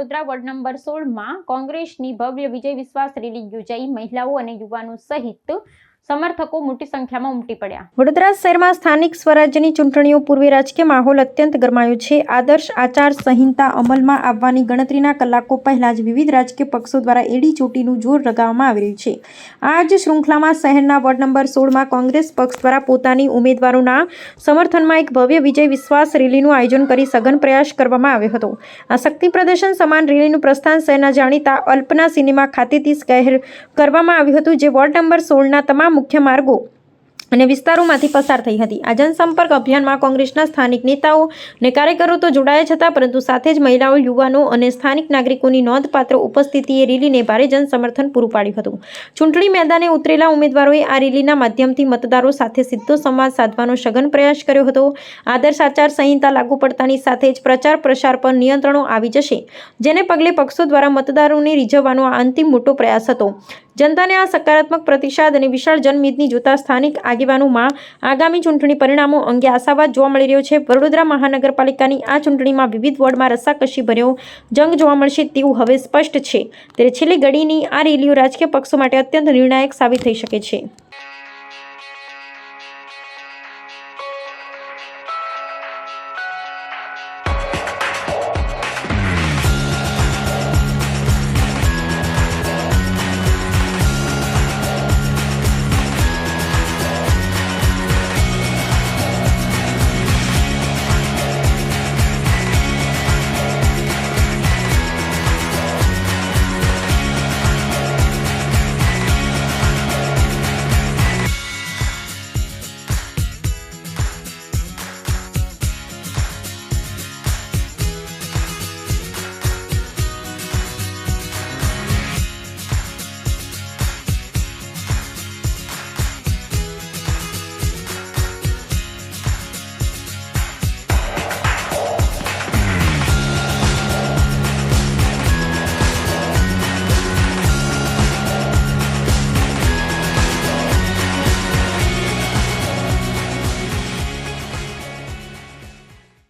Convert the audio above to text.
Vadodara ward number 16માં કોંગ્રેસની ભવ્ય વિજય વિશ્વાસ રેલી યોજાઈ. મહિલાઓ અને યુવાનો સહિત સમર્થકો મોટી સંખ્યામાં ઉમટી પડ્યા. વડોદરા શહેરમાં સ્થાનિક સ્વરાજ્યની ચૂંટણીઓ પૂર્વે રાજકીય માહોલ અત્યંત ગરમાયો છે. આદર્શ આચાર સંહિતા અમલમાં આવવાની ગણતરીના કલાકો પહેલા જ વિવિધ રાજકીય પક્ષો દ્વારા એડી ચોટીનું જોર લગાવવામાં આવી રહ્યું છે. આ જ શૃંખલામાં શહેરના વોર્ડ નંબર 16માં કોંગ્રેસ પક્ષ દ્વારા પોતાની ઉમેદવારોના સમર્થનમાં એક ભવ્ય વિજય વિશ્વાસ રેલીનું આયોજન કરી સઘન પ્રયાસ કરવામાં આવ્યો હતો. આ શક્તિ પ્રદર્શન સમાન રેલીનું પ્રસ્થાન શહેરના જાણીતા અલ્પના સિનેમા ખાતેથી કરવામાં આવ્યું હતું, જે વોર્ડ નંબર 16ના તમામ મુખ્ય માર્ગો અને વિસ્તારોમાંથી પસાર થઈ હતી. આ જનસંપર્ક અભિયાનમાં કોંગ્રેસના સ્થાનિક નેતાઓ અને કાર્યકરો તો જોડાયા જ હતા, પરંતુ સાથે જ મહિલાઓ, યુવાનો અને સ્થાનિક નાગરિકોની નોંધપાત્ર ઉપસ્થિતિએ રેલીને ભારે જનસમર્થન પૂરું પાડ્યું હતું. ચૂંટણી મેદાને ઉતરેલા ઉમેદવારોએ આ રેલીના માધ્યમથી મતદારો સાથે સીધો સંવાદ સાધવાનો સઘન પ્રયાસ કર્યો હતો. આદર્શ આચાર સંહિતા લાગુ પડતાની સાથે જ પ્રચાર પ્રસાર પર નિયંત્રણો આવી જશે, જેને પગલે પક્ષો દ્વારા મતદારોને રીઝવવાનો આ અંતિમ મોટો પ્રયાસ હતો. જનતાને આ સકારાત્મક પ્રતિસાદ અને વિશાળ જનમેદની જોતા સ્થાનિક આગેવાનોમાં આગામી ચૂંટણી પરિણામો અંગે આશાવાદ જોવા મળી રહ્યો છે. વડોદરા મહાનગરપાલિકાની આ ચૂંટણીમાં વિવિધ વોર્ડમાં રસાકસી ભર્યો જંગ જોવા મળશે તેવું હવે સ્પષ્ટ છે. ત્યારે છેલ્લી ઘડીની આ રેલીઓ રાજકીય પક્ષો માટે અત્યંત નિર્ણાયક સાબિત થઈ શકે છે.